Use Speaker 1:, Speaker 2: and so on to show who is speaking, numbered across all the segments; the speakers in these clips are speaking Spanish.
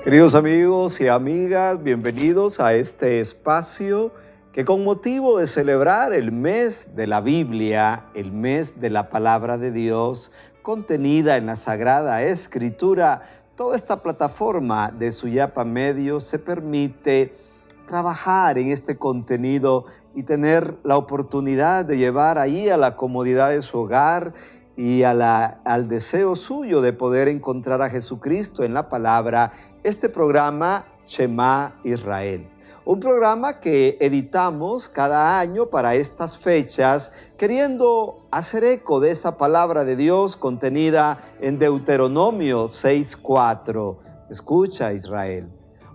Speaker 1: Queridos amigos y amigas, bienvenidos a este espacio que con motivo de celebrar el mes de la Biblia, el mes de la Palabra de Dios, contenida en la Sagrada Escritura, toda esta plataforma de Suyapa Medios se permite trabajar en este contenido y tener la oportunidad de llevar ahí a la comodidad de su hogar y al deseo suyo de poder encontrar a Jesucristo en la palabra, este programa Shema Israel. Un programa que editamos cada año para estas fechas, queriendo hacer eco de esa palabra de Dios contenida en Deuteronomio 6:4. Escucha, Israel.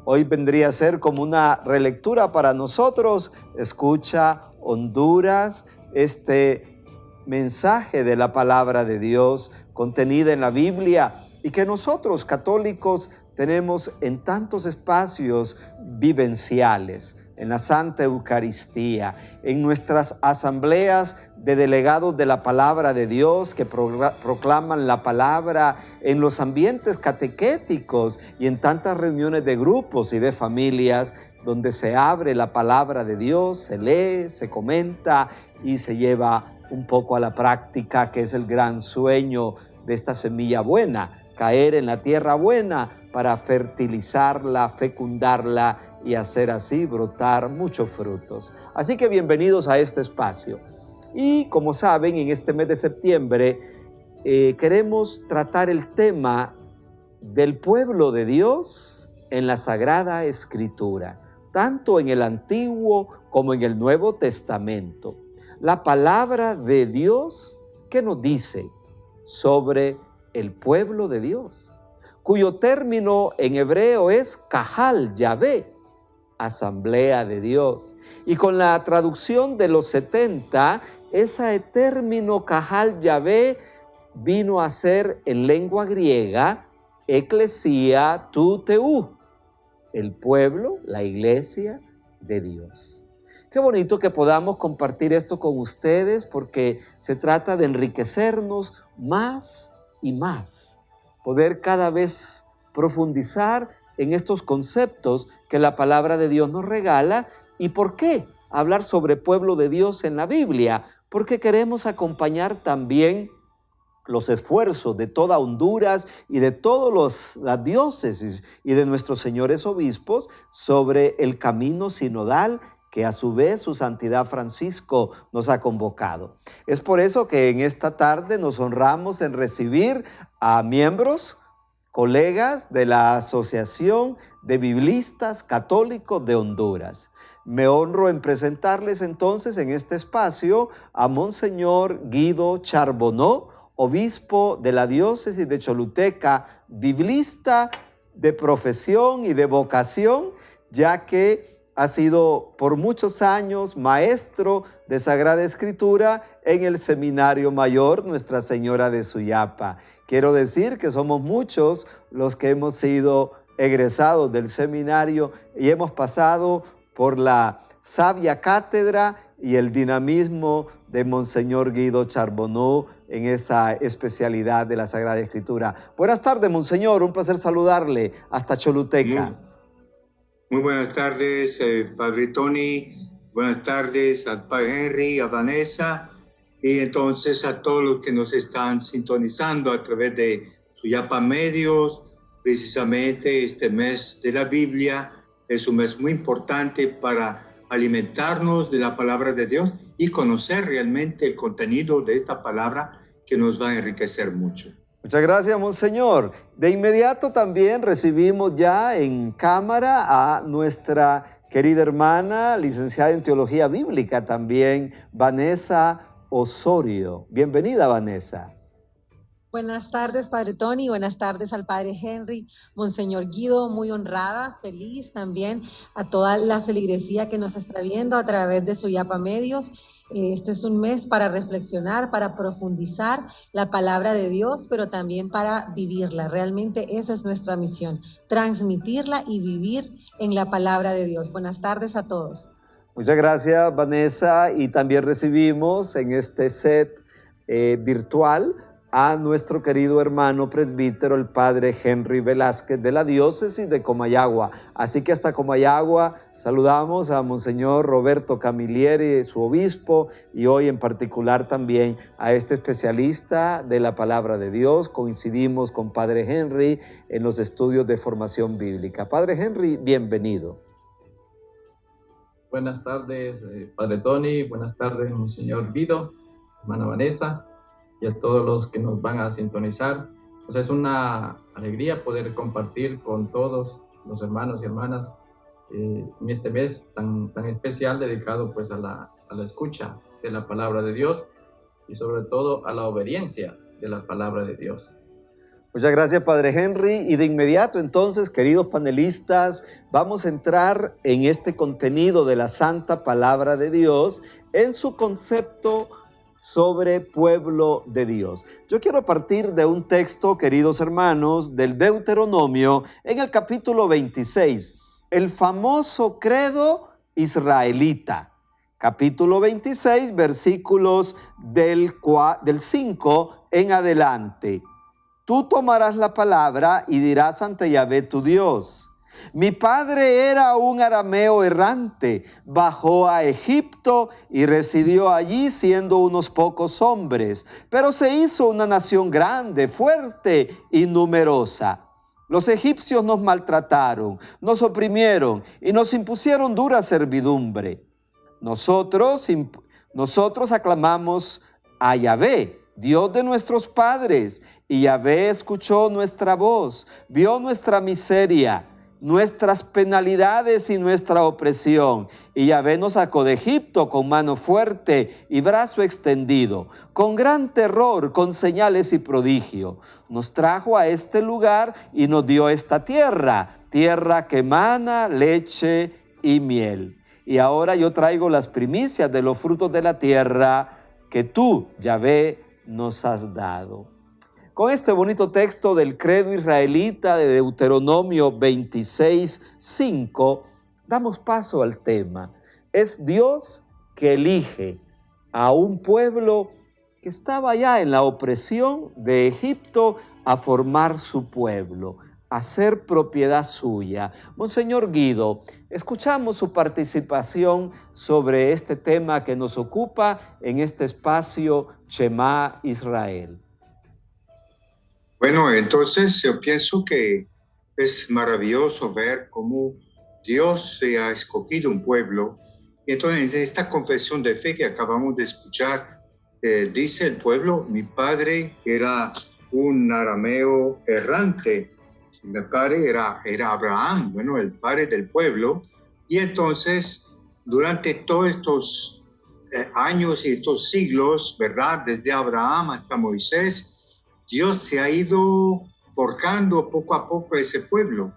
Speaker 1: Hoy vendría a ser como una relectura para nosotros. Escucha, Honduras, este mensaje de la palabra de Dios contenida en la Biblia y que nosotros católicos tenemos en tantos espacios vivenciales, en la Santa Eucaristía, en nuestras asambleas de delegados de la palabra de Dios que proclaman la palabra, en los ambientes catequéticos y en tantas reuniones de grupos y de familias donde se abre la palabra de Dios, se lee, se comenta y se lleva un poco a la práctica, que es el gran sueño de esta semilla buena, caer en la tierra buena para fertilizarla, fecundarla y hacer así brotar muchos frutos. Así que bienvenidos a este espacio. Y como saben, en este mes de septiembre queremos tratar el tema del pueblo de Dios en la Sagrada Escritura, tanto en el Antiguo como en el Nuevo Testamento. La palabra de Dios, ¿qué nos dice sobre el pueblo de Dios? Cuyo término en hebreo es Kahal Yahvé, Asamblea de Dios. Y con la traducción de los 70, ese término Kahal Yahvé vino a ser en lengua griega Ecclesia tou theou, el pueblo, la iglesia de Dios. Qué bonito que podamos compartir esto con ustedes, porque se trata de enriquecernos más y más, poder cada vez profundizar en estos conceptos que la palabra de Dios nos regala. ¿Y por qué hablar sobre pueblo de Dios en la Biblia? Porque queremos acompañar también los esfuerzos de toda Honduras y de todas las diócesis y de nuestros señores obispos sobre el camino sinodal que a su vez su Santidad Francisco nos ha convocado. Es por eso que en esta tarde nos honramos en recibir a miembros, colegas de la Asociación de Biblistas Católicos de Honduras. Me honro en presentarles entonces en este espacio a Monseñor Guido Charbonneau, obispo de la diócesis de Choluteca, biblista de profesión y de vocación, ya que ha sido por muchos años maestro de Sagrada Escritura en el Seminario Mayor Nuestra Señora de Suyapa. Quiero decir que somos muchos los que hemos sido egresados del seminario y hemos pasado por la sabia cátedra y el dinamismo de Monseñor Guido Charbonneau en esa especialidad de la Sagrada Escritura. Buenas tardes, Monseñor, un placer saludarle hasta Choluteca.
Speaker 2: Muy buenas tardes, Padre Tony. Buenas tardes al Padre Henry, a Vanessa y entonces a todos los que nos están sintonizando a través de Suyapa Medios. Precisamente este mes de la Biblia es un mes muy importante para alimentarnos de la palabra de Dios y conocer realmente el contenido de esta palabra que nos va a enriquecer mucho.
Speaker 1: Muchas gracias, Monseñor. De inmediato también recibimos ya en cámara a nuestra querida hermana, licenciada en Teología Bíblica también, Vanessa Osorio. Bienvenida, Vanessa.
Speaker 3: Buenas tardes, Padre Tony, buenas tardes al Padre Henry, Monseñor Guido, muy honrada, feliz también a toda la feligresía que nos está viendo a través de Suyapa Medios. Este es un mes para reflexionar, para profundizar la palabra de Dios, pero también para vivirla. Realmente esa es nuestra misión, transmitirla y vivir en la palabra de Dios. Buenas tardes a todos.
Speaker 1: Muchas gracias, Vanessa, y también recibimos en este set virtual a nuestro querido hermano presbítero, el padre Henry Velázquez, de la diócesis de Comayagua. Así que hasta Comayagua saludamos a Monseñor Roberto Camilleri, su obispo, y hoy en particular también a este especialista de la palabra de Dios. Coincidimos con padre Henry en los estudios de formación bíblica. Padre Henry, bienvenido.
Speaker 4: Buenas tardes, padre Tony. Buenas tardes, Monseñor Guido, hermana Vanessa, y a todos los que nos van a sintonizar. Pues es una alegría poder compartir con todos los hermanos y hermanas en este mes tan especial dedicado pues a la escucha de la palabra de Dios y sobre todo a la obediencia de la palabra de Dios.
Speaker 1: Muchas gracias, padre Henry. Y de inmediato entonces, queridos panelistas, vamos a entrar en este contenido de la Santa Palabra de Dios en su concepto sobre pueblo de Dios. Yo quiero partir de un texto, queridos hermanos, del Deuteronomio en el capítulo 26, el famoso credo israelita. Capítulo 26, versículos del 5 en adelante. Tú tomarás la palabra y dirás ante Yahvé tu Dios: mi padre era un arameo errante, bajó a Egipto y residió allí siendo unos pocos hombres, pero se hizo una nación grande, fuerte y numerosa. Los egipcios nos maltrataron, nos oprimieron y nos impusieron dura servidumbre. Nosotros aclamamos a Yahvé, Dios de nuestros padres, y Yahvé escuchó nuestra voz, vio nuestra miseria, nuestras penalidades y nuestra opresión. Y Yahvé nos sacó de Egipto con mano fuerte y brazo extendido, con gran terror, con señales y prodigio. Nos trajo a este lugar y nos dio esta tierra, tierra que emana leche y miel. Y ahora yo traigo las primicias de los frutos de la tierra que tú, Yahvé, nos has dado. Con este bonito texto del credo israelita de Deuteronomio 26:5, damos paso al tema. Es Dios que elige a un pueblo que estaba ya en la opresión de Egipto a formar su pueblo, a ser propiedad suya. Monseñor Guido, escuchamos su participación sobre este tema que nos ocupa en este espacio Shema Israel.
Speaker 2: Bueno, entonces yo pienso que es maravilloso ver cómo Dios se ha escogido un pueblo. Entonces, en esta confesión de fe que acabamos de escuchar, dice el pueblo: mi padre era un arameo errante. Mi padre era Abraham, bueno, el padre del pueblo. Y entonces, durante todos estos años y estos siglos, ¿verdad? Desde Abraham hasta Moisés, Dios se ha ido forjando poco a poco ese pueblo,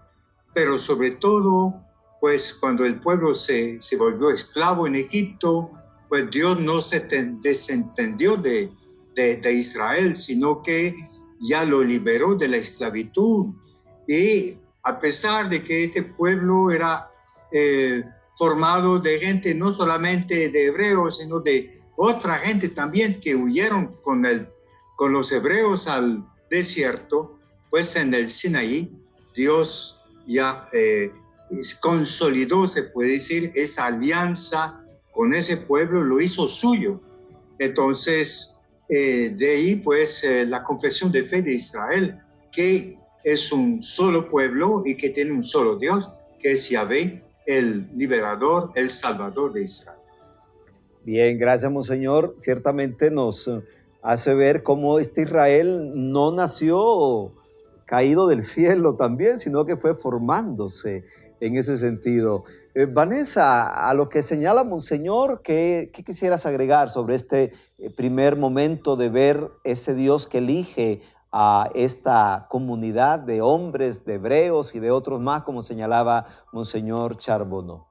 Speaker 2: pero sobre todo, pues cuando el pueblo se volvió esclavo en Egipto, pues Dios no se desentendió de Israel, sino que ya lo liberó de la esclavitud. Y a pesar de que este pueblo era formado de gente no solamente de hebreos, sino de otra gente también que huyeron con los hebreos al desierto, pues en el Sinaí Dios ya consolidó, se puede decir, esa alianza con ese pueblo, lo hizo suyo. Entonces, de ahí pues la confesión de fe de Israel, que es un solo pueblo y que tiene un solo Dios, que es Yahvé, el liberador, el salvador de Israel.
Speaker 1: Bien, gracias, Monseñor. Ciertamente nos hace ver cómo este Israel no nació caído del cielo también, sino que fue formándose en ese sentido. Vanessa, a lo que señala Monseñor, ¿qué quisieras agregar sobre este primer momento de ver ese Dios que elige a esta comunidad de hombres, de hebreos y de otros más, como señalaba Monseñor Charbonneau?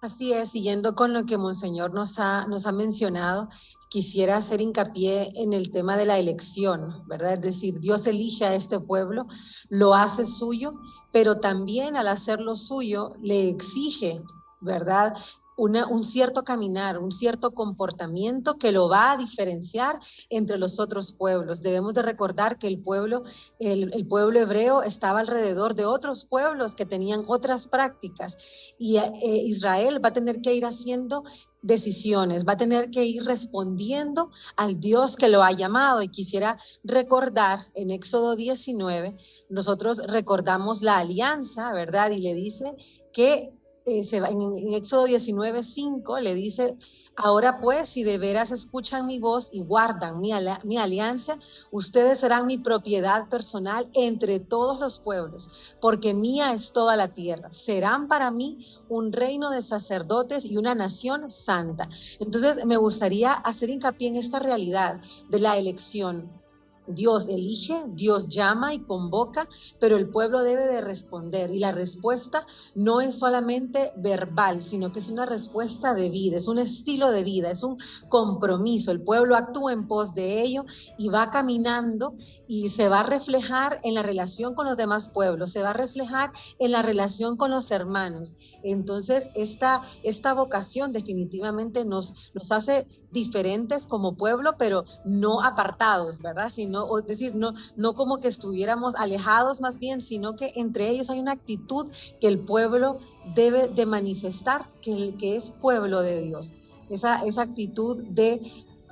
Speaker 3: Así es, siguiendo con lo que Monseñor nos ha mencionado, quisiera hacer hincapié en el tema de la elección, ¿verdad? Es decir, Dios elige a este pueblo, lo hace suyo, pero también al hacerlo suyo le exige, ¿verdad?, un cierto caminar, un cierto comportamiento que lo va a diferenciar entre los otros pueblos. Debemos de recordar que el pueblo hebreo estaba alrededor de otros pueblos que tenían otras prácticas y Israel va a tener que ir haciendo decisiones, va a tener que ir respondiendo al Dios que lo ha llamado. Y quisiera recordar en Éxodo 19, nosotros recordamos la alianza, ¿verdad? Y le dice que en Éxodo 19:5 le dice: ahora pues, si de veras escuchan mi voz y guardan mi alianza, ustedes serán mi propiedad personal entre todos los pueblos, porque mía es toda la tierra. Serán para mí un reino de sacerdotes y una nación santa. Entonces, me gustaría hacer hincapié en esta realidad de la elección. Dios elige, Dios llama y convoca, pero el pueblo debe de responder, y la respuesta no es solamente verbal, sino que es una respuesta de vida, es un estilo de vida, es un compromiso. El pueblo actúa en pos de ello y va caminando, y se va a reflejar en la relación con los demás pueblos, se va a reflejar en la relación con los hermanos. Entonces, esta vocación definitivamente nos hace diferentes como pueblo, pero no apartados, ¿verdad? Sino, es decir, no como que estuviéramos alejados más bien, sino que entre ellos hay una actitud que el pueblo debe de manifestar, que es pueblo de Dios. Esa actitud de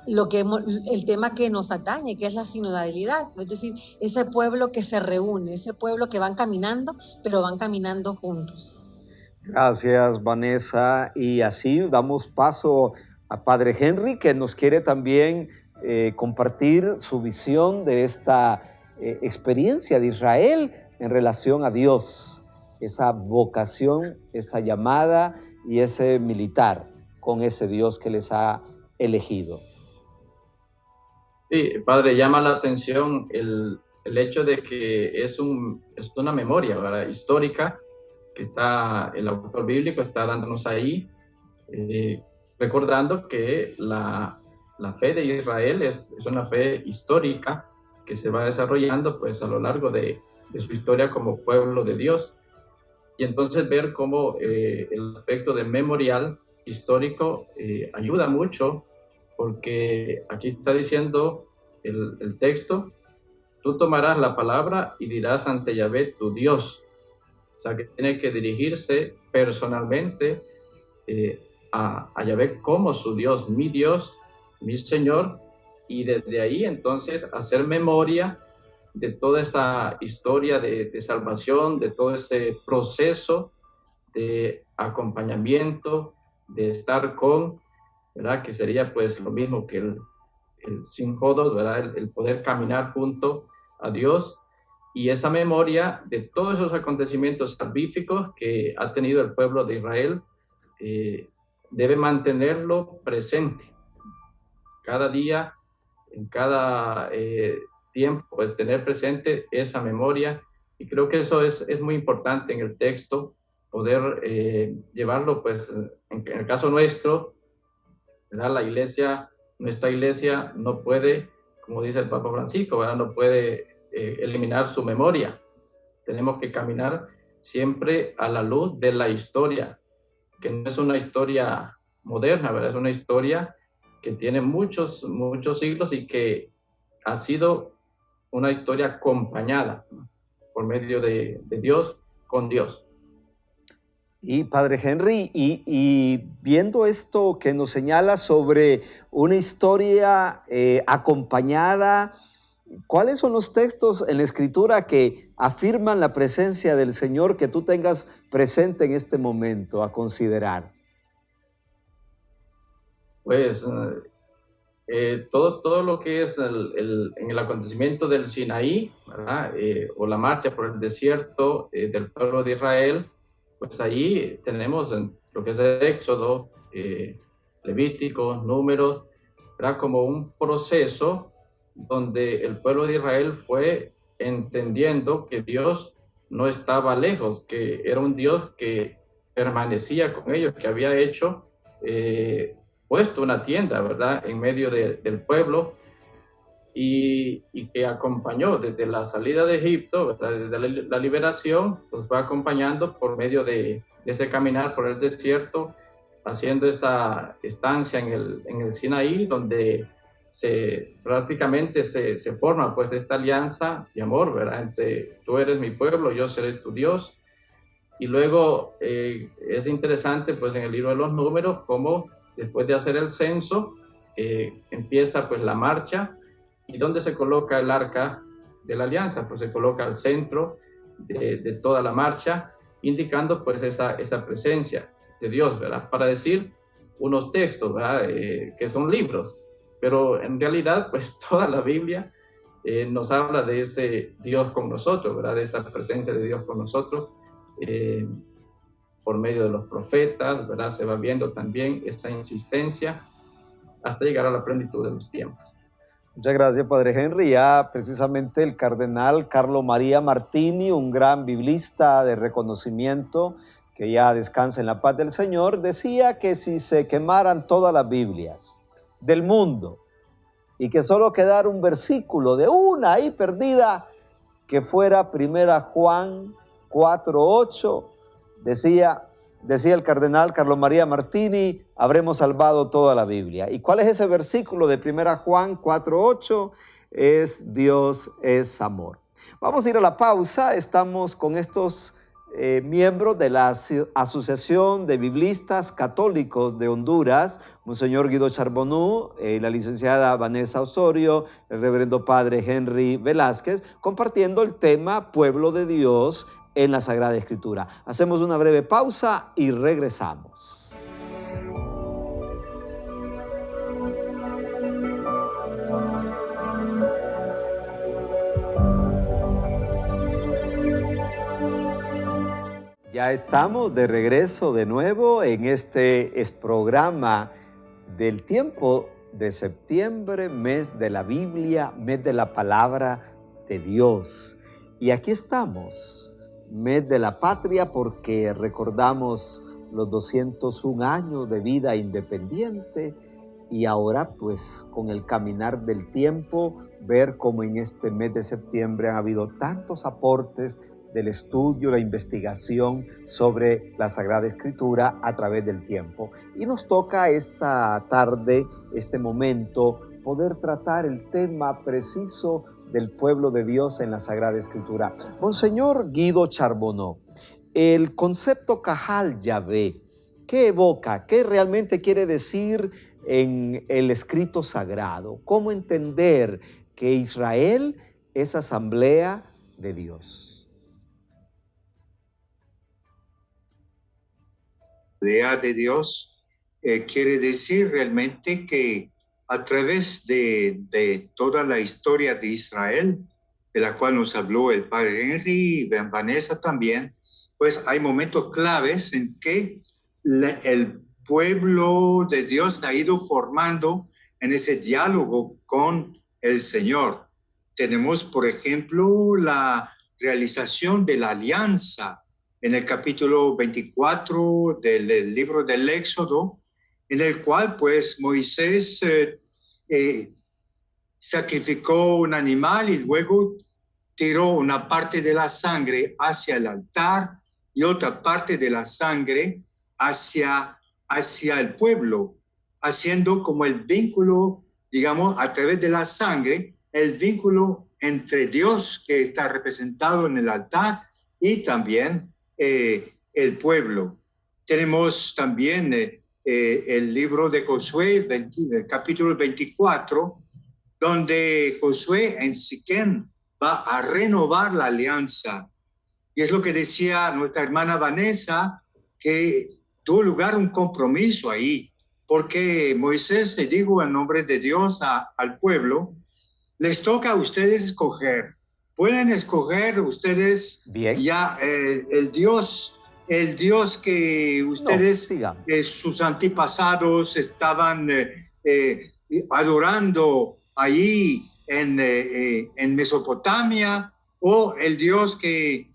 Speaker 3: el tema que nos atañe, que es la sinodalidad, es decir, ese pueblo que se reúne, ese pueblo que van caminando, pero van caminando juntos.
Speaker 1: Gracias, Vanessa. Y así damos paso a Padre Henry, que nos quiere también compartir su visión de esta experiencia de Israel en relación a Dios, esa vocación, esa llamada y ese militar con ese Dios que les ha elegido.
Speaker 4: Sí, Padre, llama la atención el hecho de que es una memoria, ¿verdad?, histórica, que el autor bíblico está dándonos ahí, recordando que la fe de Israel es una fe histórica que se va desarrollando pues a lo largo de su historia como pueblo de Dios. Y entonces ver cómo el aspecto de memorial histórico ayuda mucho, porque aquí está diciendo el texto: tú tomarás la palabra y dirás ante Yahvé tu Dios. O sea, que tiene que dirigirse personalmente a Yahvé como su Dios, mi Señor, y desde ahí entonces hacer memoria de toda esa historia de salvación, de todo ese proceso de acompañamiento, de estar con, ¿verdad?, que sería pues lo mismo que el sinjodos, ¿verdad?, el poder caminar junto a Dios. Y esa memoria de todos esos acontecimientos salvíficos que ha tenido el pueblo de Israel debe mantenerlo presente. Cada día, en cada tiempo, pues tener presente esa memoria. Y creo que eso es muy importante en el texto, poder llevarlo, pues, en el caso nuestro, ¿verdad? Nuestra iglesia no puede, como dice el Papa Francisco, ¿verdad?, no puede eliminar su memoria. Tenemos que caminar siempre a la luz de la historia, que no es una historia moderna, ¿verdad? Es una historia que tiene muchos siglos y que ha sido una historia acompañada, ¿no?, por medio de Dios, con Dios.
Speaker 1: Y Padre Henry, y viendo esto que nos señala sobre una historia acompañada, ¿cuáles son los textos en la Escritura que afirman la presencia del Señor que tú tengas presente en este momento a considerar?
Speaker 4: Pues todo lo que es en el acontecimiento del Sinaí, ¿verdad?, o la marcha por el desierto del pueblo de Israel, pues ahí tenemos lo que es el Éxodo, Levítico, Números, ¿verdad?, como un proceso donde el pueblo de Israel fue entendiendo que Dios no estaba lejos, que era un Dios que permanecía con ellos, que había hecho, puesto una tienda, ¿verdad?, en medio del pueblo, y que acompañó desde la salida de Egipto, ¿verdad?, desde la liberación, pues va acompañando por medio de ese caminar por el desierto, haciendo esa estancia en el Sinaí, donde prácticamente se forma pues esta alianza de amor, ¿verdad? Entre tú eres mi pueblo, yo seré tu Dios. Y luego es interesante pues en el libro de los números cómo después de hacer el censo empieza pues la marcha, y donde se coloca el arca de la alianza, pues se coloca al centro de toda la marcha, indicando pues esa presencia de Dios, ¿verdad? Para decir unos textos, ¿verdad? Que son libros, pero en realidad pues toda la Biblia nos habla de ese Dios con nosotros, ¿verdad? De esa presencia de Dios con nosotros, por medio de los profetas, ¿verdad? Se va viendo también esta insistencia hasta llegar a la plenitud de los tiempos.
Speaker 1: Muchas gracias, Padre Henry. Ya precisamente el cardenal Carlo María Martini, un gran biblista de reconocimiento, que ya descansa en la paz del Señor, decía que si se quemaran todas las Biblias del mundo y que solo quedara un versículo de una ahí perdida, que fuera 1 Juan 4:8, decía el cardenal Carlo María Martini, habremos salvado toda la Biblia. ¿Y cuál es ese versículo de 1 Juan 4:8? Es Dios es amor. Vamos a ir a la pausa. Estamos con estos miembros de la Asociación de Biblistas Católicos de Honduras, Monseñor Guido Charbonneau, la licenciada Vanessa Osorio, el reverendo Padre Henry Velázquez, compartiendo el tema Pueblo de Dios en la Sagrada Escritura. Hacemos una breve pausa y regresamos. Ya estamos de regreso de nuevo en este programa del tiempo de septiembre, mes de la Biblia, mes de la palabra de Dios. Y aquí estamos, mes de la patria, porque recordamos los 201 años de vida independiente, y ahora pues con el caminar del tiempo, ver cómo en este mes de septiembre han habido tantos aportes del estudio, la investigación sobre la Sagrada Escritura a través del tiempo. Y nos toca esta tarde, este momento, poder tratar el tema preciso del pueblo de Dios en la Sagrada Escritura. Monseñor Guido Charbonneau, el concepto Cajal Yahvé, ¿qué evoca? ¿Qué realmente quiere decir en el escrito sagrado? ¿Cómo entender que Israel es asamblea de Dios?
Speaker 2: De Dios quiere decir realmente que a través de toda la historia de Israel, de la cual nos habló el Padre Henry y Vanessa también, pues hay momentos claves en que el pueblo de Dios ha ido formando en ese diálogo con el Señor. Tenemos, por ejemplo, la realización de la alianza en el capítulo 24 del libro del Éxodo, en el cual pues Moisés sacrificó un animal y luego tiró una parte de la sangre hacia el altar y otra parte de la sangre hacia el pueblo, haciendo como el vínculo, digamos, a través de la sangre, el vínculo entre Dios que está representado en el altar y también el pueblo. Tenemos también el libro de Josué, el capítulo 24, donde Josué en Siquem va a renovar la alianza. Y es lo que decía nuestra hermana Vanessa, que tuvo lugar un compromiso ahí, porque Moisés le dijo en nombre de Dios al pueblo, les toca a ustedes escoger. Pueden escoger ustedes
Speaker 1: Bien.
Speaker 2: Ya el Dios que ustedes, sus antepasados estaban adorando allí en Mesopotamia, o el Dios que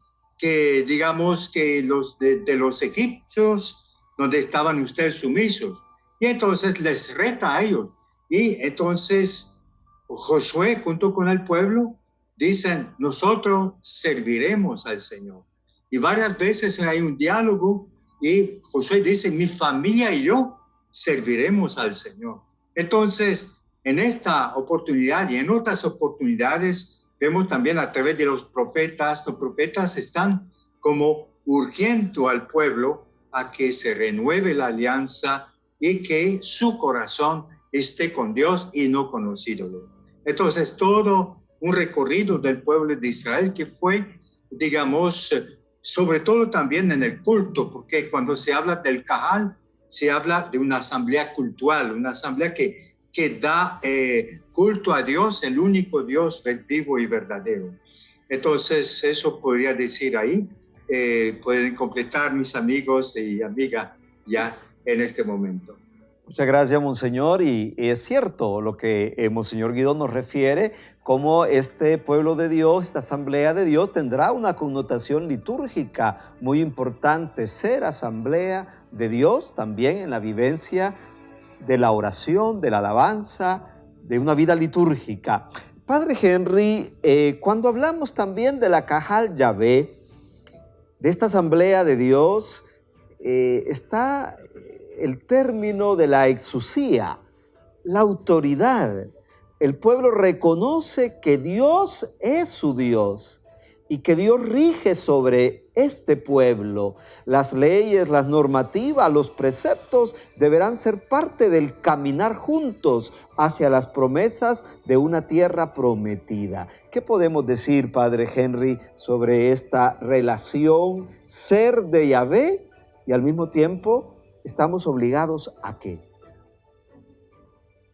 Speaker 2: digamos que de los egipcios, donde estaban ustedes sumisos. Y entonces les reta a ellos. Y entonces Josué junto con el pueblo dicen, nosotros serviremos al Señor. Y varias veces hay un diálogo Y Josué dice, mi familia y yo serviremos al Señor. Entonces, en esta oportunidad y en otras oportunidades, vemos también a través de los profetas están como urgiendo al pueblo a que se renueve la alianza y que su corazón esté con Dios y no con los ídolos. Entonces, todo un recorrido del pueblo de Israel que fue, digamos, sobre todo también en el culto, porque cuando se habla del Cajal, se habla de una asamblea cultural, una asamblea que da culto a Dios, el único Dios vivo y verdadero. Entonces, eso podría decir ahí. Pueden completar mis amigos y amigas ya en este momento.
Speaker 1: Muchas gracias, Monseñor, y es cierto lo que Monseñor Guido nos refiere, cómo este pueblo de Dios, esta asamblea de Dios tendrá una connotación litúrgica muy importante, ser asamblea de Dios también en la vivencia de la oración, de la alabanza, de una vida litúrgica. Padre Henry, cuando hablamos también de la Cajal Yahvé, de esta asamblea de Dios, está el término de la exusía, la autoridad. El pueblo reconoce que Dios es su Dios y que Dios rige sobre este pueblo. Las leyes, las normativas, los preceptos deberán ser parte del caminar juntos hacia las promesas de una tierra prometida. ¿Qué podemos decir, Padre Henry, sobre esta relación ser de Yahvé y al mismo tiempo estamos obligados a qué?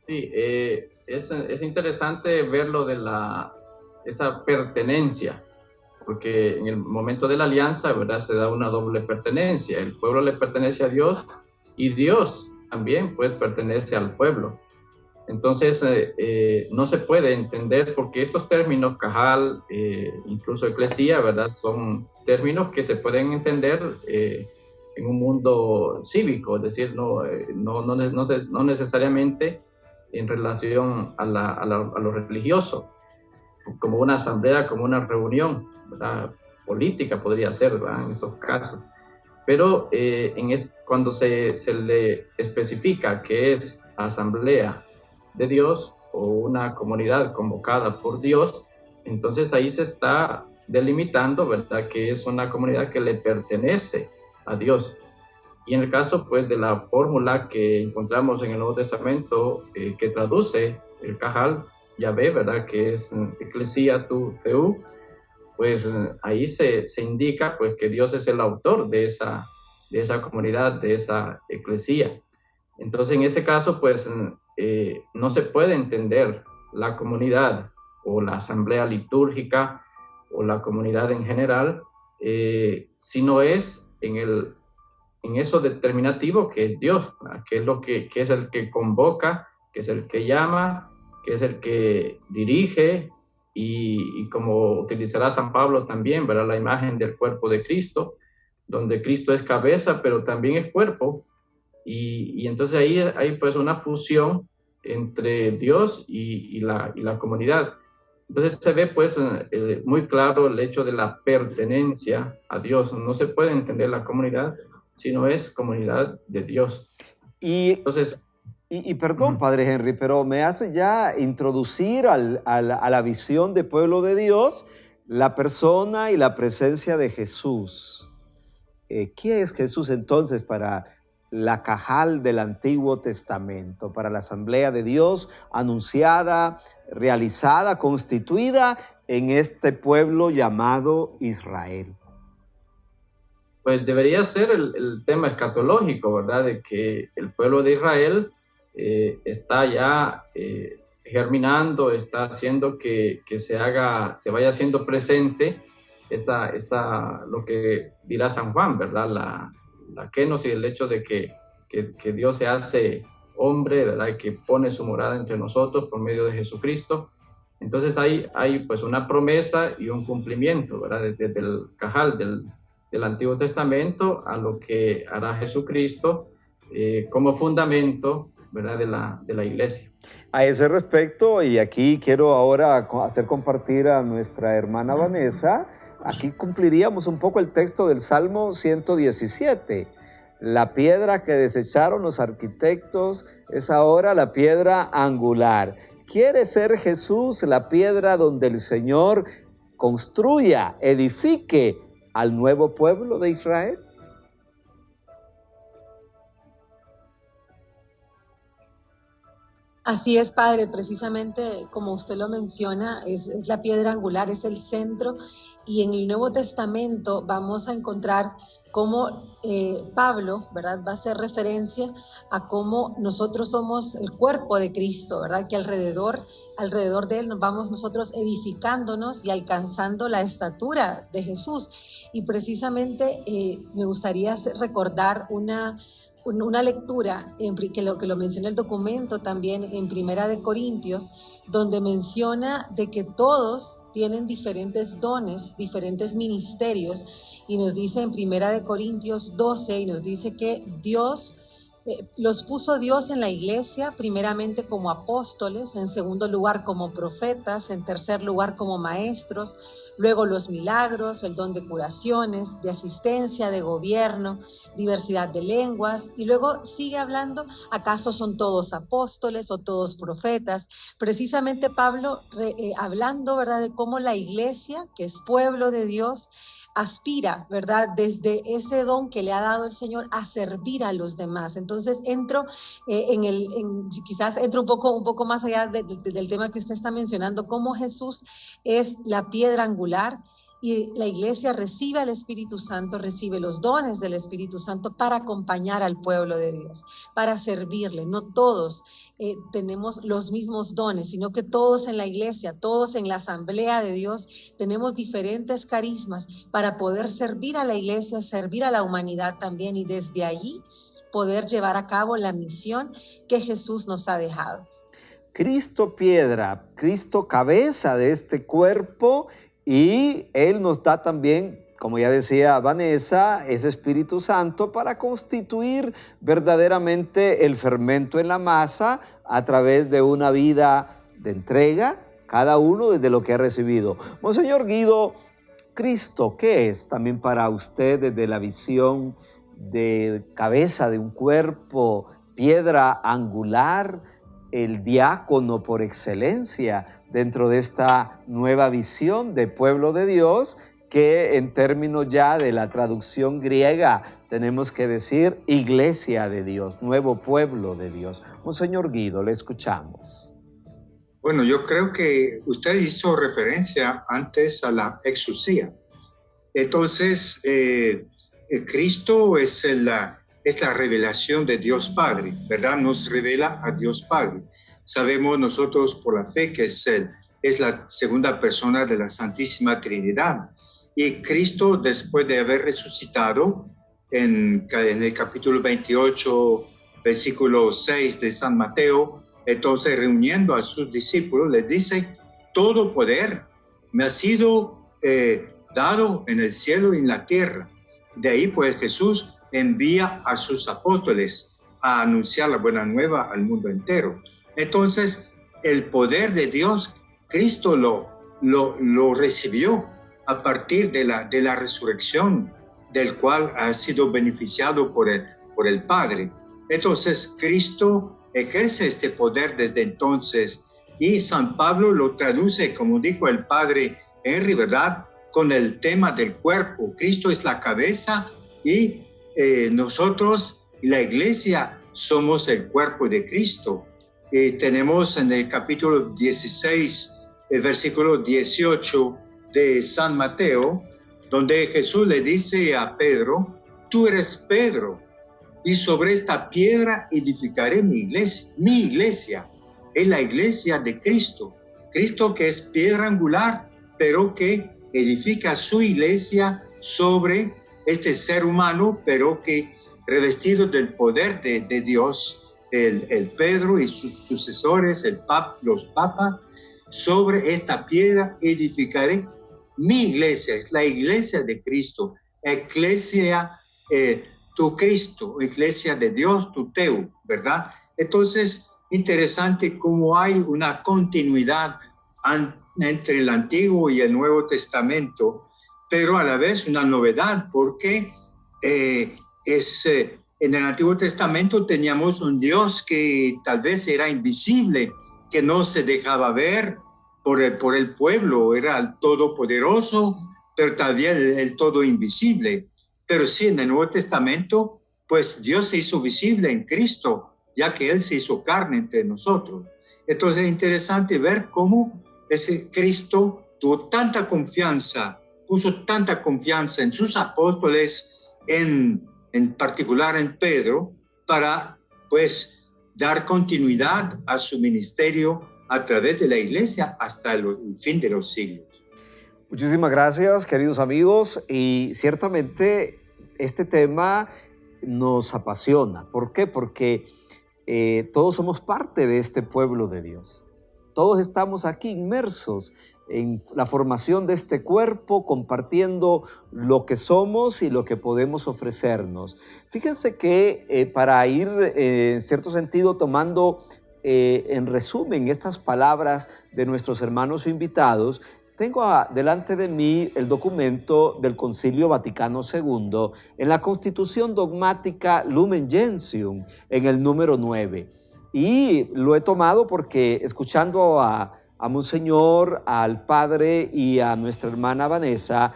Speaker 4: Sí, es interesante verlo de esa pertenencia, porque en el momento de la alianza, ¿verdad?, se da una doble pertenencia. El pueblo le pertenece a Dios y Dios también pues pertenece al pueblo. Entonces no se puede entender, porque estos términos, Cajal, incluso eclesía, ¿verdad?, son términos que se pueden entender en un mundo cívico, es decir, no necesariamente en relación a lo religioso, como una asamblea, como una reunión, ¿verdad?, política podría ser, ¿verdad?, en estos casos. Pero cuando se le especifica que es asamblea de Dios o una comunidad convocada por Dios, entonces ahí se está delimitando, ¿verdad?, que es una comunidad que le pertenece a Dios. Y en el caso pues de la fórmula que encontramos en el Nuevo Testamento, que traduce el Cajal Yahvé, ¿verdad?, que es Ecclesia Theou, pues ahí se indica pues que Dios es el autor de esa comunidad, de esa eclesía. Entonces en ese caso pues no se puede entender la comunidad o la asamblea litúrgica o la comunidad en general si no es en eso determinativo que es Dios, que es el que convoca, que es el que llama, que es el que dirige, y como utilizará San Pablo también, verá la imagen del cuerpo de Cristo, donde Cristo es cabeza, pero también es cuerpo, y entonces ahí hay pues una fusión entre Dios y la comunidad. Entonces se ve pues muy claro el hecho de la pertenencia a Dios. No se puede entender la comunidad si no es comunidad de Dios. Entonces,
Speaker 1: perdón, Padre Henry, pero me hace ya introducir a la visión de pueblo de Dios la persona y la presencia de Jesús. ¿Quién es Jesús entonces para la Cajal del Antiguo Testamento, para la Asamblea de Dios anunciada, realizada, constituida en este pueblo llamado Israel?
Speaker 4: Pues debería ser el tema escatológico, ¿verdad? De que el pueblo de Israel está ya germinando, está haciendo que se vaya haciendo presente lo que dirá San Juan, ¿verdad? La kenosis, el hecho de que Dios se hace hombre, ¿verdad?, y que pone su morada entre nosotros por medio de Jesucristo. Entonces hay pues una promesa y un cumplimiento, ¿verdad?, desde el Cajal del Antiguo Testamento a lo que hará Jesucristo como fundamento, ¿verdad?, de la iglesia.
Speaker 1: A ese respecto, y aquí quiero ahora hacer compartir a nuestra hermana Vanessa, aquí cumpliríamos un poco el texto del Salmo 117. la piedra que desecharon los arquitectos es ahora la piedra angular. ¿Quiere ser Jesús la piedra donde el Señor construya, edifique al nuevo pueblo de Israel?
Speaker 3: Así es, Padre, precisamente como usted lo menciona, es la piedra angular, es el centro, y en el Nuevo Testamento vamos a encontrar cómo Pablo, ¿verdad?, va a hacer referencia a cómo nosotros somos el cuerpo de Cristo, ¿verdad?, que alrededor de él nos vamos nosotros edificándonos y alcanzando la estatura de Jesús. Y precisamente me gustaría recordar una lectura que lo menciona el documento también en Primera de Corintios, donde menciona de que todos tienen diferentes dones, diferentes ministerios, y nos dice en Primera de Corintios 12, y nos dice que Dios los puso Dios en la iglesia, primeramente como apóstoles, en segundo lugar como profetas, en tercer lugar como maestros, luego los milagros, el don de curaciones, de asistencia, de gobierno, diversidad de lenguas, y luego sigue hablando, ¿acaso son todos apóstoles o todos profetas? Precisamente Pablo hablando, ¿verdad?, de cómo la iglesia, que es pueblo de Dios, aspira, ¿verdad?, desde ese don que le ha dado el Señor a servir a los demás. Entonces quizás entro un poco más allá del tema que usted está mencionando, cómo Jesús es la piedra angular y la iglesia recibe al Espíritu Santo, recibe los dones del Espíritu Santo para acompañar al pueblo de Dios, para servirle. No todos tenemos los mismos dones, sino que todos en la iglesia, todos en la asamblea de Dios, tenemos diferentes carismas para poder servir a la iglesia, servir a la humanidad también, y desde allí poder llevar a cabo la misión que Jesús nos ha dejado.
Speaker 1: Cristo piedra, Cristo cabeza de este cuerpo, y Él nos da también, como ya decía Vanessa, ese Espíritu Santo para constituir verdaderamente el fermento en la masa a través de una vida de entrega, cada uno desde lo que ha recibido. Monseñor Guido, Cristo, ¿qué es también para usted desde la visión de cabeza de un cuerpo, piedra angular, el diácono por excelencia dentro de esta nueva visión de pueblo de Dios, que en términos ya de la traducción griega tenemos que decir iglesia de Dios, nuevo pueblo de Dios? Monseñor Guido, le escuchamos.
Speaker 2: Bueno, yo creo que usted hizo referencia antes a la exusía. Entonces, Cristo es la revelación de Dios Padre, ¿verdad? Nos revela a Dios Padre. Sabemos nosotros por la fe que es la segunda persona de la Santísima Trinidad. Y Cristo, después de haber resucitado, en el capítulo 28, versículo 6 de San Mateo, entonces reuniendo a sus discípulos, les dice: todo poder me ha sido dado en el cielo y en la tierra. De ahí pues Jesús envía a sus apóstoles a anunciar la buena nueva al mundo entero. Entonces, el poder de Dios, Cristo lo recibió a partir de la resurrección, del cual ha sido beneficiado por el Padre. Entonces, Cristo ejerce este poder desde entonces, y San Pablo lo traduce, como dijo el Padre Henry, ¿verdad?, con el tema del cuerpo. Cristo es la cabeza y nosotros, la iglesia, somos el cuerpo de Cristo. Tenemos en el capítulo 16, el versículo 18 de San Mateo, donde Jesús le dice a Pedro: tú eres Pedro, y sobre esta piedra edificaré mi iglesia. Mi iglesia es la iglesia de Cristo. Cristo, que es piedra angular, pero que edifica su iglesia sobre este ser humano, pero que revestido del poder de Dios, el Pedro y sus sucesores, los papas, sobre esta piedra edificaré mi iglesia. Es la iglesia de Cristo, eclesia, tu Cristo, iglesia de Dios, tu Teu, ¿verdad? Entonces, interesante cómo hay una continuidad entre el Antiguo y el Nuevo Testamento, pero a la vez una novedad, porque es en el Antiguo Testamento teníamos un Dios que tal vez era invisible, que no se dejaba ver por el pueblo, era el todopoderoso, pero también el todo invisible. Pero sí, en el Nuevo Testamento, pues Dios se hizo visible en Cristo, ya que Él se hizo carne entre nosotros. Entonces es interesante ver cómo ese Cristo tuvo tanta confianza, puso tanta confianza en sus apóstoles, en particular en Pedro, para pues dar continuidad a su ministerio a través de la iglesia hasta el fin de los siglos.
Speaker 1: Muchísimas gracias, queridos amigos, y ciertamente este tema nos apasiona. ¿Por qué? Porque todos somos parte de este pueblo de Dios. Todos estamos aquí inmersos en la formación de este cuerpo, compartiendo lo que somos y lo que podemos ofrecernos. Fíjense que para ir en cierto sentido tomando en resumen estas palabras de nuestros hermanos invitados, tengo delante de mí el documento del Concilio Vaticano II en la Constitución Dogmática Lumen Gentium, en el número 9. Y lo he tomado porque escuchando a Monseñor, al Padre y a nuestra hermana Vanessa,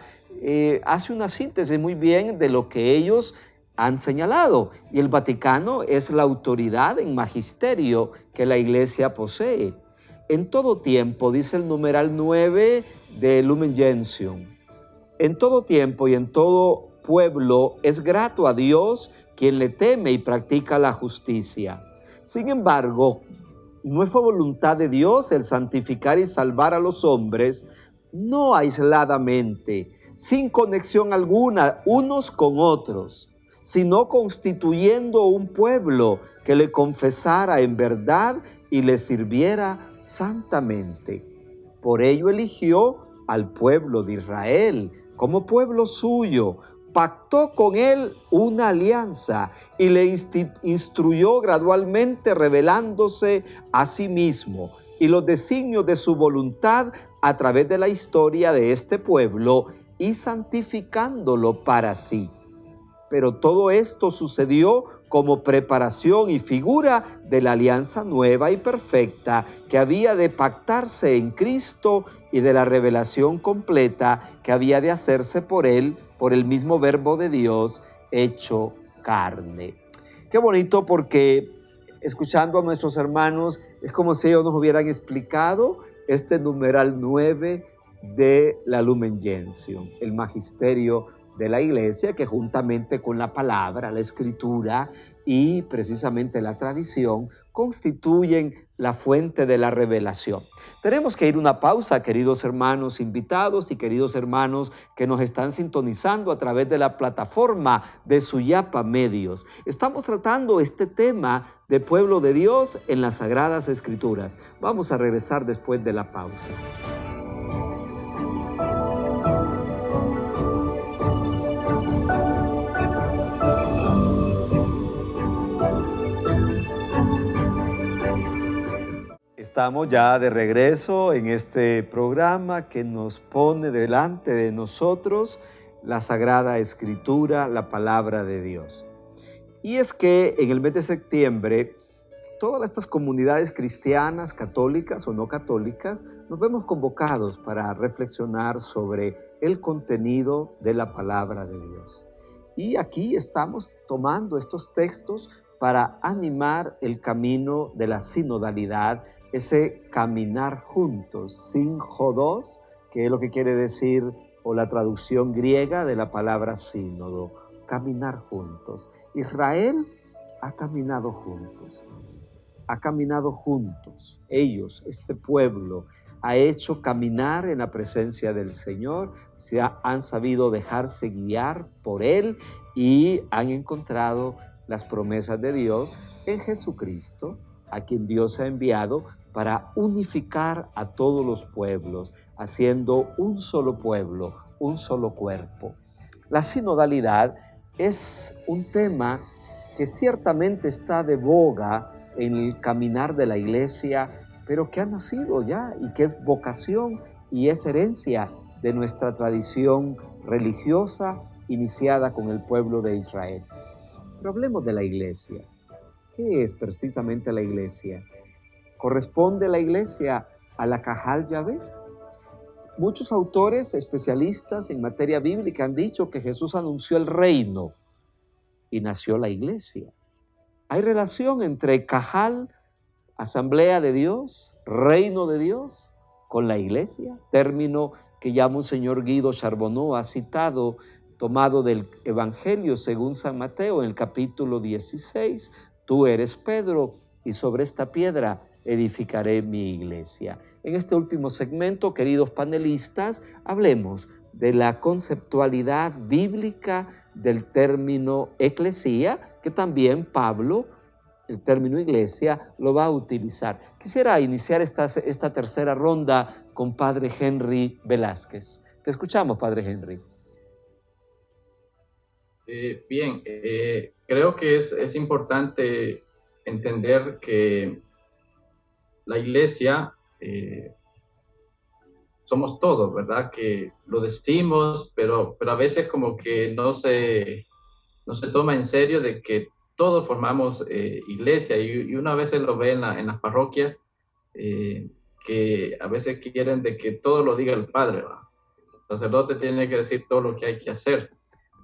Speaker 1: hace una síntesis muy bien de lo que ellos han señalado. Y el Vaticano es la autoridad en magisterio que la Iglesia posee. En todo tiempo, dice el numeral 9 de Lumen Gentium, en todo tiempo y en todo pueblo es grato a Dios quien le teme y practica la justicia. Sin embargo, no fue voluntad de Dios el santificar y salvar a los hombres, no aisladamente, sin conexión alguna unos con otros, sino constituyendo un pueblo que le confesara en verdad y le sirviera santamente. Por ello eligió al pueblo de Israel como pueblo suyo, pactó con él una alianza y le instruyó gradualmente revelándose a sí mismo y los designios de su voluntad a través de la historia de este pueblo y santificándolo para sí. Pero todo esto sucedió como preparación y figura de la alianza nueva y perfecta que había de pactarse en Cristo y de la revelación completa que había de hacerse por él, por el mismo verbo de Dios hecho carne. Qué bonito, porque escuchando a nuestros hermanos es como si ellos nos hubieran explicado este numeral 9 de la Lumen Gentium, el magisterio de la Iglesia, que juntamente con la palabra, la escritura y precisamente la tradición constituyen la fuente de la revelación. Tenemos que ir a una pausa, queridos hermanos invitados y queridos hermanos que nos están sintonizando a través de la plataforma de Suyapa Medios. Estamos tratando este tema de pueblo de Dios en las Sagradas Escrituras. Vamos a regresar después de la pausa. Estamos ya de regreso en este programa que nos pone delante de nosotros la Sagrada Escritura, la Palabra de Dios. Y es que en el mes de septiembre, todas estas comunidades cristianas, católicas o no católicas, nos vemos convocados para reflexionar sobre el contenido de la Palabra de Dios. Y aquí estamos tomando estos textos para animar el camino de la sinodalidad, ese caminar juntos, sinjodos, que es lo que quiere decir, o la traducción griega de la palabra sínodo, caminar juntos. Israel ha caminado juntos. Ellos, este pueblo, ha hecho caminar en la presencia del Señor, han sabido dejarse guiar por Él y han encontrado las promesas de Dios en Jesucristo, a quien Dios ha enviado para unificar a todos los pueblos, haciendo un solo pueblo, un solo cuerpo. La sinodalidad es un tema que ciertamente está de boga en el caminar de la Iglesia, pero que ha nacido ya y que es vocación y es herencia de nuestra tradición religiosa iniciada con el pueblo de Israel. Pero hablemos de la iglesia. ¿Qué es precisamente la iglesia? ¿Corresponde la iglesia a la Cajal Yahvé? Muchos autores especialistas en materia bíblica han dicho que Jesús anunció el reino y nació la iglesia. ¿Hay relación entre Cajal, Asamblea de Dios, Reino de Dios, con la iglesia? Término que ya Monseñor Guido Charbonneau ha citado, tomado del Evangelio según San Mateo en el capítulo 16. Tú eres Pedro y sobre esta piedra edificaré mi iglesia. En este último segmento, queridos panelistas, hablemos de la conceptualidad bíblica del término eclesía, que también Pablo, el término iglesia, lo va a utilizar. Quisiera iniciar esta tercera ronda con Padre Henry Velázquez. Te escuchamos, Padre Henry.
Speaker 4: Bien, creo que es importante entender que la iglesia somos todos, ¿verdad? Que lo decimos, pero a veces como que no se toma en serio de que todos formamos iglesia y uno a veces lo ve en las parroquias que a veces quieren de que todo lo diga el padre, ¿verdad? El sacerdote tiene que decir todo lo que hay que hacer,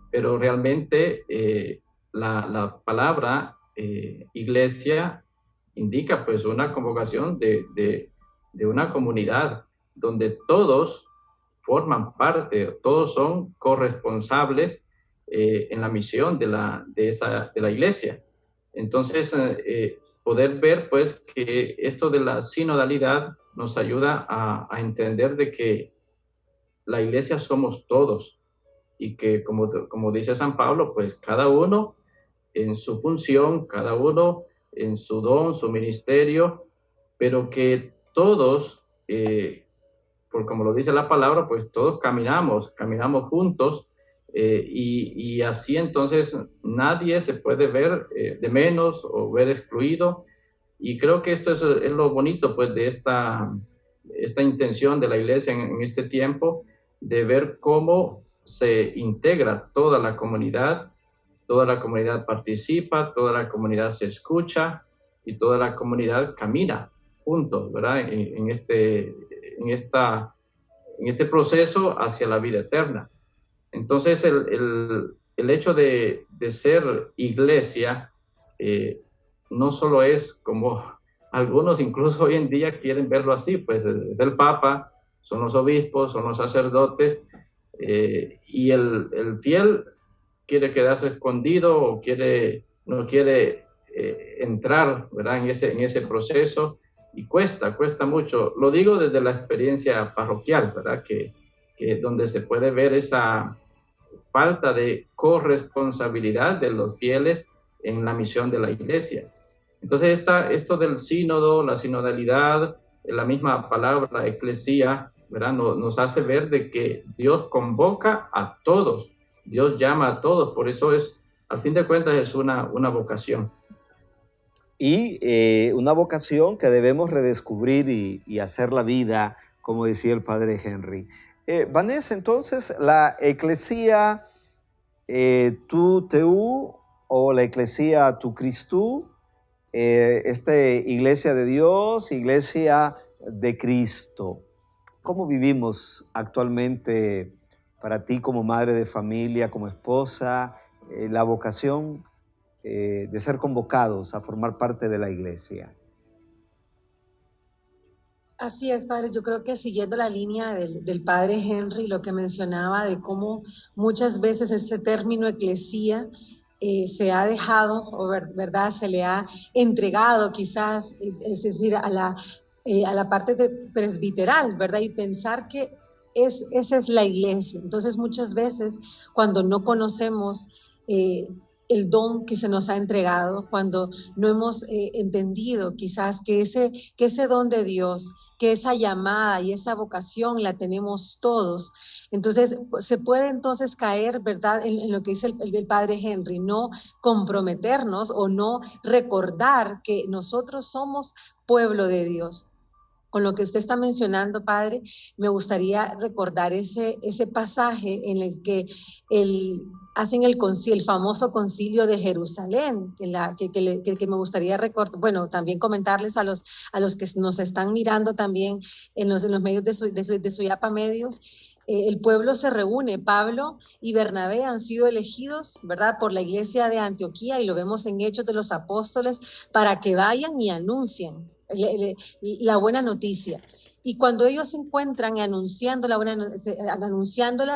Speaker 4: pero realmente la palabra iglesia indica pues una convocación de una comunidad donde todos forman parte, todos son corresponsables en la misión de la iglesia. Entonces, poder ver pues que esto de la sinodalidad nos ayuda a entender de que la iglesia somos todos y que como dice San Pablo, pues cada uno en su función, cada uno en su don, su ministerio, pero que todos, por como lo dice la palabra, pues todos caminamos juntos y así entonces nadie se puede ver de menos o ver excluido. Y creo que esto es lo bonito pues de esta intención de la iglesia en este tiempo, de ver cómo se integra toda la comunidad participa, toda la comunidad se escucha y toda la comunidad camina juntos, ¿verdad? En este proceso hacia la vida eterna. Entonces, el hecho de ser iglesia no solo es como algunos incluso hoy en día quieren verlo así, pues es el Papa, son los obispos, son los sacerdotes, y el fiel quiere quedarse escondido o no quiere entrar, ¿verdad? en ese proceso, y cuesta mucho. Lo digo desde la experiencia parroquial, ¿verdad? Que donde se puede ver esa falta de corresponsabilidad de los fieles en la misión de la iglesia. Entonces esto del sínodo, la sinodalidad, la misma palabra eclesía, ¿verdad? Nos hace ver de que Dios convoca a todos, Dios llama a todos, por eso al fin de cuentas es una vocación.
Speaker 1: Y una vocación que debemos redescubrir y hacer la vida, como decía el Padre Henry. Vanessa, entonces, la eclesía tu Teu o la eclesía tu Christu, iglesia de Dios, iglesia de Cristo. ¿Cómo vivimos actualmente para ti como madre de familia, como esposa, la vocación de ser convocados a formar parte de la iglesia?
Speaker 3: Así es, padre. Yo creo que siguiendo la línea del padre Henry, lo que mencionaba de cómo muchas veces este término eclesía se ha dejado, o verdad, se le ha entregado quizás, es decir, a la parte presbiteral, ¿verdad? Y pensar que esa es la iglesia. Entonces muchas veces cuando no conocemos el don que se nos ha entregado, cuando no hemos entendido quizás que ese don de Dios, que esa llamada y esa vocación la tenemos todos, entonces se puede entonces caer, ¿verdad?, en lo que dice el padre Henry, no comprometernos o no recordar que nosotros somos pueblo de Dios. con lo que usted está mencionando, Padre, me gustaría recordar ese pasaje en el que hacen el famoso concilio de Jerusalén, que me gustaría recordar, bueno, también comentarles a los que nos están mirando también en los medios de Suyapa Medios. El pueblo se reúne, Pablo y Bernabé han sido elegidos, ¿verdad?, por la iglesia de Antioquía, y lo vemos en Hechos de los Apóstoles, para que vayan y anuncien la buena noticia. Y cuando ellos se encuentran anunciándola,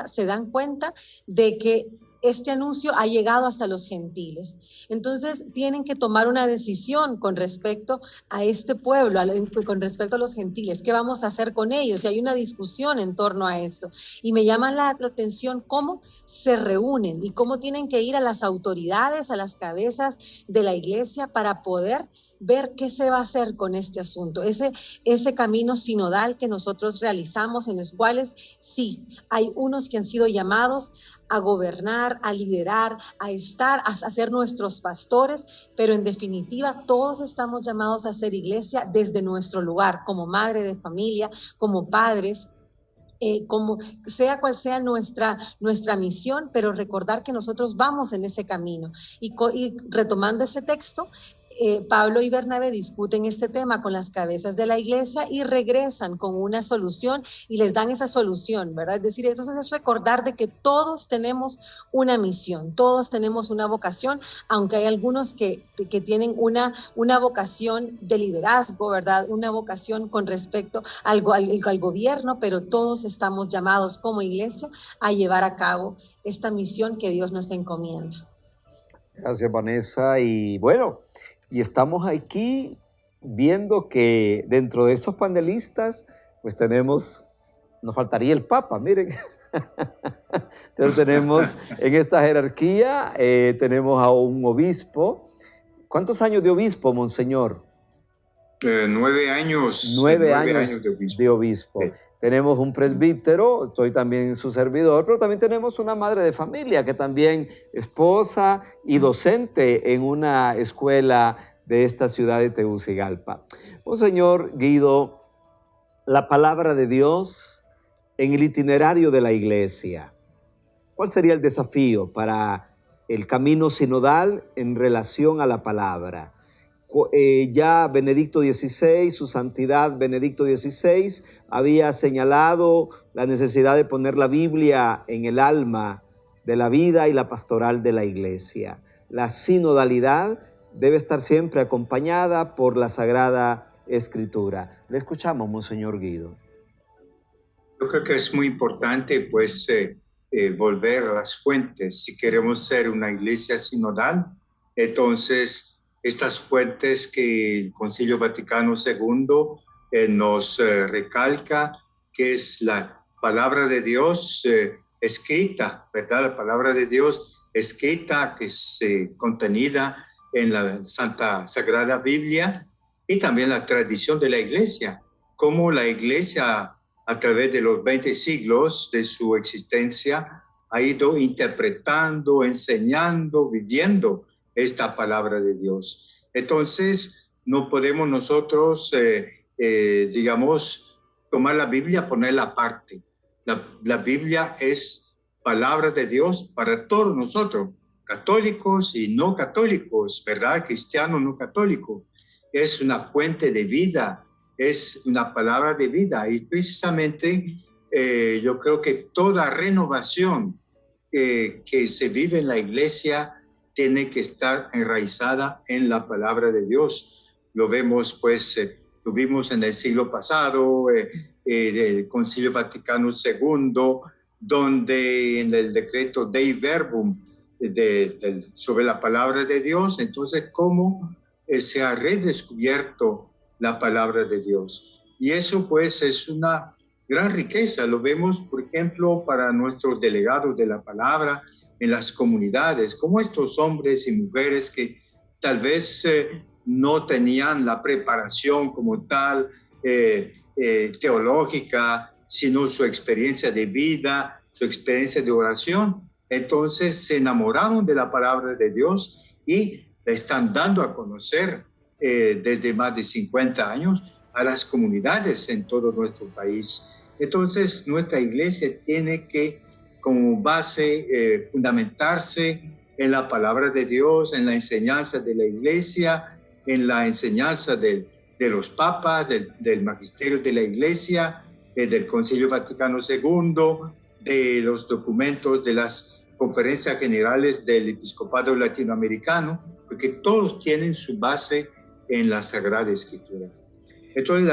Speaker 3: se dan cuenta de que este anuncio ha llegado hasta los gentiles. Entonces tienen que tomar una decisión con respecto a este pueblo, con respecto a los gentiles. ¿Qué vamos a hacer con ellos? Y hay una discusión en torno a esto. Y me llama la atención cómo se reúnen y cómo tienen que ir a las autoridades, a las cabezas de la iglesia, para poder ver qué se va a hacer con este asunto, ese camino sinodal que nosotros realizamos, en los cuales sí, hay unos que han sido llamados a gobernar, a liderar, a ser nuestros pastores, pero en definitiva todos estamos llamados a ser iglesia desde nuestro lugar, como madre de familia, como padres, como sea cual sea nuestra misión, pero recordar que nosotros vamos en ese camino. Y retomando ese texto, Pablo y Bernabé discuten este tema con las cabezas de la iglesia y regresan con una solución y les dan esa solución, ¿verdad? Es decir, entonces es recordar de que todos tenemos una misión, todos tenemos una vocación, aunque hay algunos que tienen una vocación de liderazgo, ¿verdad? Una vocación con respecto al gobierno, pero todos estamos llamados como iglesia a llevar a cabo esta misión que Dios nos encomienda.
Speaker 1: Gracias, Vanessa. Y bueno, y estamos aquí viendo que dentro de estos panelistas, pues nos faltaría el Papa, miren. Entonces tenemos en esta jerarquía, tenemos a un obispo. ¿Cuántos años de obispo, Monseñor?
Speaker 2: 9 años.
Speaker 1: 9 años de obispo. Sí. Tenemos un presbítero, estoy también su servidor, pero también tenemos una madre de familia que también esposa y docente en una escuela de esta ciudad de Tegucigalpa. Monseñor Guido, la palabra de Dios en el itinerario de la iglesia. ¿Cuál sería el desafío para el camino sinodal en relación a la palabra? Ya Benedicto XVI, su santidad Benedicto XVI, había señalado la necesidad de poner la Biblia en el alma de la vida y la pastoral de la iglesia. La sinodalidad debe estar siempre acompañada por la Sagrada Escritura. Le escuchamos, Monseñor Guido.
Speaker 2: Yo creo que es muy importante, pues, volver a las fuentes. Si queremos ser una iglesia sinodal, entonces estas fuentes que el Concilio Vaticano II nos recalca, que es la palabra de Dios escrita, ¿verdad? La palabra de Dios escrita, que es contenida en la Santa Sagrada Biblia, y también la tradición de la iglesia, como la iglesia a través de los 20 siglos de su existencia ha ido interpretando, enseñando, viviendo esta palabra de Dios. Entonces, no podemos nosotros, digamos, tomar la Biblia, ponerla aparte. La Biblia es palabra de Dios para todos nosotros, católicos y no católicos, ¿verdad? Cristianos no católicos. Es una fuente de vida, es una palabra de vida. Y precisamente yo creo que toda renovación que se vive en la iglesia tiene que estar enraizada en la palabra de Dios. Lo vemos, pues, lo vimos en el siglo pasado, del Concilio Vaticano II, donde en el decreto Dei Verbum sobre la palabra de Dios, entonces cómo se ha redescubierto la palabra de Dios. Y eso, pues, es una gran riqueza. Lo vemos, por ejemplo, para nuestros delegados de la palabra en las comunidades, como estos hombres y mujeres que tal vez no tenían la preparación como tal teológica, sino su experiencia de vida, su experiencia de oración. Entonces se enamoraron de la palabra de Dios y la están dando a conocer desde más de 50 años a las comunidades en todo nuestro país. Entonces, nuestra iglesia tiene que, como base, fundamentarse en la palabra de Dios, en la enseñanza de la iglesia, en la enseñanza de los papas, del magisterio de la iglesia, del Concilio Vaticano II, de los documentos de las conferencias generales del episcopado latinoamericano, porque todos tienen su base en la Sagrada Escritura. Entonces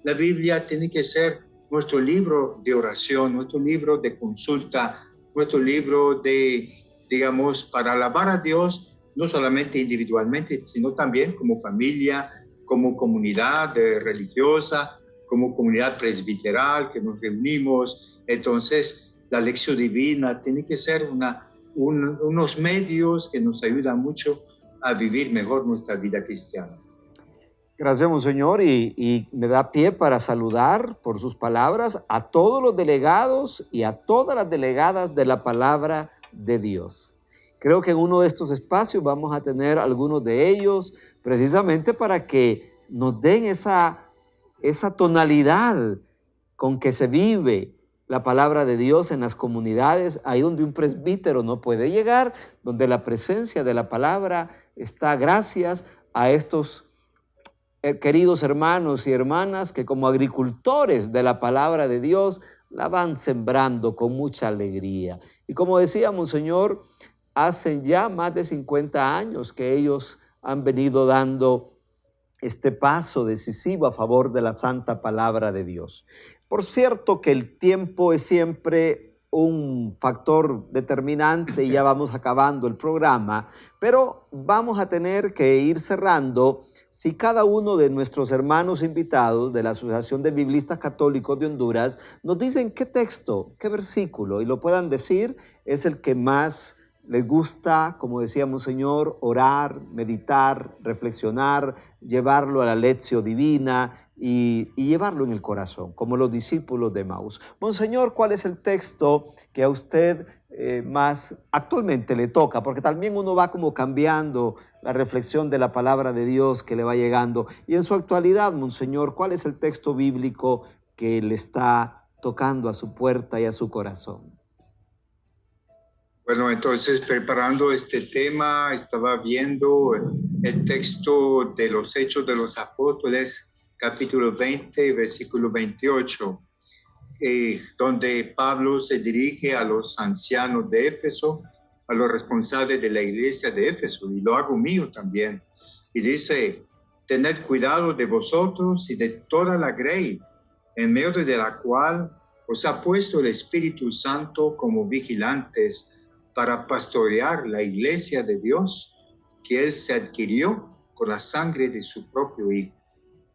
Speaker 2: la Biblia tiene que ser nuestro libro de oración, nuestro libro de consulta, nuestro libro de, digamos, para alabar a Dios, no solamente individualmente, sino también como familia, como comunidad religiosa, como comunidad presbiteral que nos reunimos. Entonces, la lección divina tiene que ser unos medios que nos ayudan mucho a vivir mejor nuestra vida cristiana.
Speaker 1: Gracias, Monseñor, y me da pie para saludar por sus palabras a todos los delegados y a todas las delegadas de la palabra de Dios. Creo que en uno de estos espacios vamos a tener algunos de ellos precisamente para que nos den esa tonalidad con que se vive la palabra de Dios en las comunidades, ahí donde un presbítero no puede llegar, donde la presencia de la palabra está gracias a estos queridos hermanos y hermanas que como agricultores de la palabra de Dios la van sembrando con mucha alegría. Y como decía Monseñor, hace ya más de 50 años que ellos han venido dando este paso decisivo a favor de la santa palabra de Dios. Por cierto que el tiempo es siempre un factor determinante y ya vamos acabando el programa, pero vamos a tener que ir cerrando. Si cada uno de nuestros hermanos invitados de la Asociación de Biblistas Católicos de Honduras nos dicen qué texto, qué versículo, y lo puedan decir, es el que más les gusta, como decíamos, Señor, orar, meditar, reflexionar, llevarlo a la lección divina y llevarlo en el corazón, como los discípulos de Maús. Monseñor, ¿cuál es el texto que a usted más actualmente le toca? Porque también uno va como cambiando la reflexión de la palabra de Dios que le va llegando. Y en su actualidad, Monseñor, ¿cuál es el texto bíblico que le está tocando a su puerta y a su corazón?
Speaker 2: Bueno, entonces preparando este tema, estaba viendo el texto de los Hechos de los Apóstoles, capítulo 20, versículo 28, donde Pablo se dirige a los ancianos de Éfeso, a los responsables de la iglesia de Éfeso, y lo hago mío también. Y dice, tened cuidado de vosotros y de toda la grey, en medio de la cual os ha puesto el Espíritu Santo como vigilantes, para pastorear la iglesia de Dios que Él se adquirió con la sangre de su propio Hijo.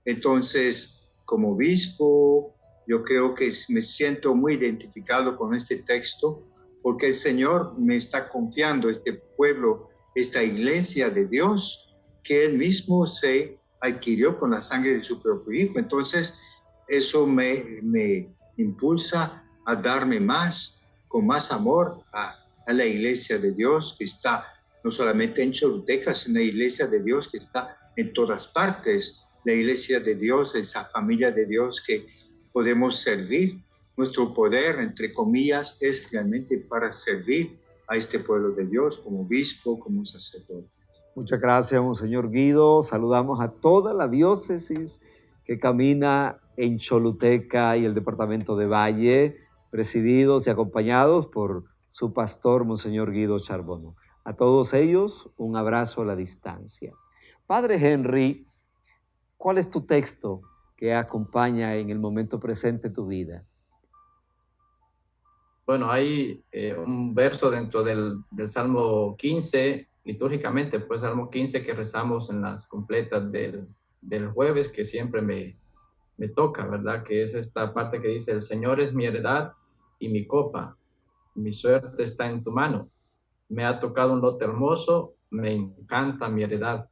Speaker 2: Entonces, como obispo, yo creo que me siento muy identificado con este texto, porque el Señor me está confiando este pueblo, esta iglesia de Dios, que Él mismo se adquirió con la sangre de su propio Hijo. Entonces, eso me impulsa a darme más, con más amor a la iglesia de Dios que está no solamente en Choluteca, sino la iglesia de Dios que está en todas partes. La iglesia de Dios, esa familia de Dios que podemos servir. Nuestro poder, entre comillas, es realmente para servir a este pueblo de Dios como obispo, como sacerdote.
Speaker 1: Muchas gracias, Monseñor Guido. Saludamos a toda la diócesis que camina en Choluteca y el departamento de Valle, presididos y acompañados por su pastor, Monseñor Guido Charbonneau. A todos ellos, un abrazo a la distancia. Padre Henry, ¿cuál es tu texto que acompaña en el momento presente tu vida?
Speaker 4: Bueno, hay un verso dentro del Salmo 15, litúrgicamente, pues Salmo 15 que rezamos en las completas del jueves, que siempre me toca, ¿verdad? Que es esta parte que dice, el Señor es mi heredad y mi copa. Mi suerte está en tu mano. Me ha tocado un lote hermoso, me encanta mi heredad,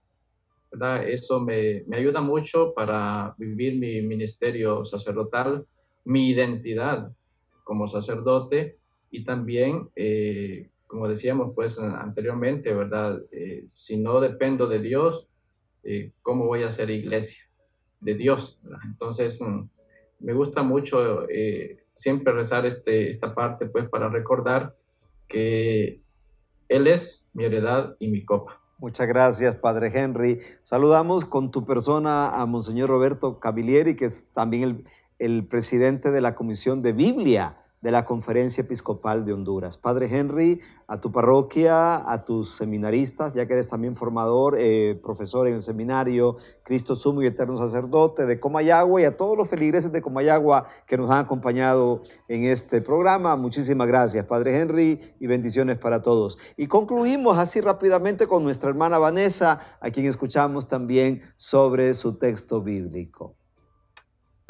Speaker 4: ¿verdad? Eso me ayuda mucho para vivir mi ministerio sacerdotal, mi identidad como sacerdote y también, como decíamos pues anteriormente, ¿verdad? Si no dependo de Dios, ¿cómo voy a hacer iglesia? de Dios, ¿verdad? Entonces, me gusta mucho siempre rezar esta parte, pues, para recordar que Él es mi heredad y mi copa.
Speaker 1: Muchas gracias, Padre Henry. Saludamos con tu persona a Monseñor Roberto Cavalieri, que es también el presidente de la Comisión de Biblia de la Conferencia Episcopal de Honduras. Padre Henry, a tu parroquia, a tus seminaristas, ya que eres también formador, profesor en el seminario Cristo Sumo y Eterno Sacerdote de Comayagua, y a todos los feligreses de Comayagua que nos han acompañado en este programa. Muchísimas gracias, Padre Henry, y bendiciones para todos. Y concluimos así rápidamente con nuestra hermana Vanessa, a quien escuchamos también sobre su texto bíblico.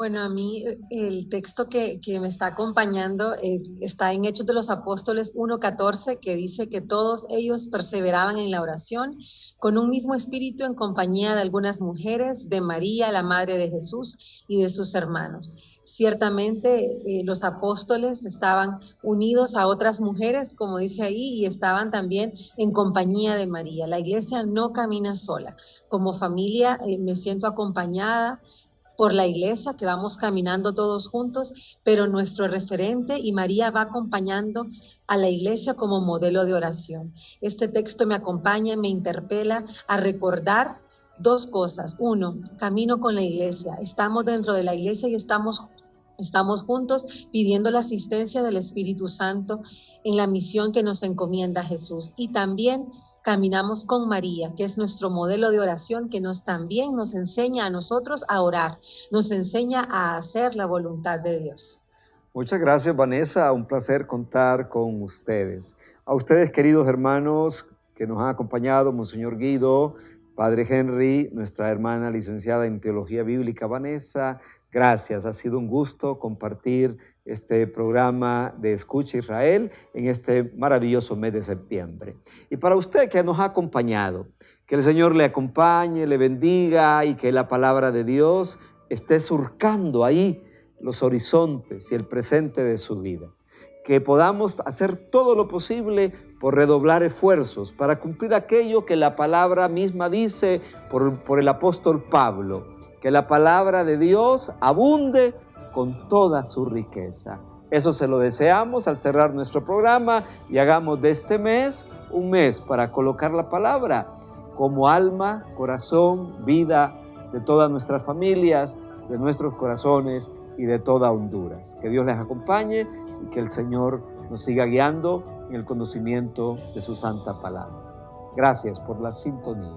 Speaker 3: Bueno, a mí el texto que me está acompañando está en Hechos de los Apóstoles 1:14, que dice que todos ellos perseveraban en la oración con un mismo espíritu en compañía de algunas mujeres, de María, la madre de Jesús, y de sus hermanos. Ciertamente los apóstoles estaban unidos a otras mujeres, como dice ahí, y estaban también en compañía de María. La iglesia no camina sola. Como familia me siento acompañada por la iglesia, que vamos caminando todos juntos, pero nuestro referente y María va acompañando a la iglesia como modelo de oración. Este texto me acompaña, me interpela a recordar dos cosas. Uno, camino con la iglesia. Estamos dentro de la iglesia y estamos juntos pidiendo la asistencia del Espíritu Santo en la misión que nos encomienda Jesús. Y también caminamos con María, que es nuestro modelo de oración, que también nos enseña a nosotros a orar, nos enseña a hacer la voluntad de Dios.
Speaker 1: Muchas gracias, Vanessa. Un placer contar con ustedes. A ustedes, queridos hermanos que nos han acompañado, Monseñor Guido, Padre Henry, nuestra hermana licenciada en Teología Bíblica, Vanessa, gracias. Ha sido un gusto compartir este programa de Escucha Israel en este maravilloso mes de septiembre. Y para usted que nos ha acompañado, que el Señor le acompañe, le bendiga y que la palabra de Dios esté surcando ahí los horizontes y el presente de su vida. Que podamos hacer todo lo posible por redoblar esfuerzos para cumplir aquello que la palabra misma dice por el apóstol Pablo, que la palabra de Dios abunde con toda su riqueza. Eso se lo deseamos al cerrar nuestro programa y hagamos de este mes un mes para colocar la palabra como alma, corazón, vida de todas nuestras familias, de nuestros corazones y de toda Honduras. Que Dios les acompañe y que el Señor nos siga guiando en el conocimiento de su santa palabra. Gracias por la sintonía.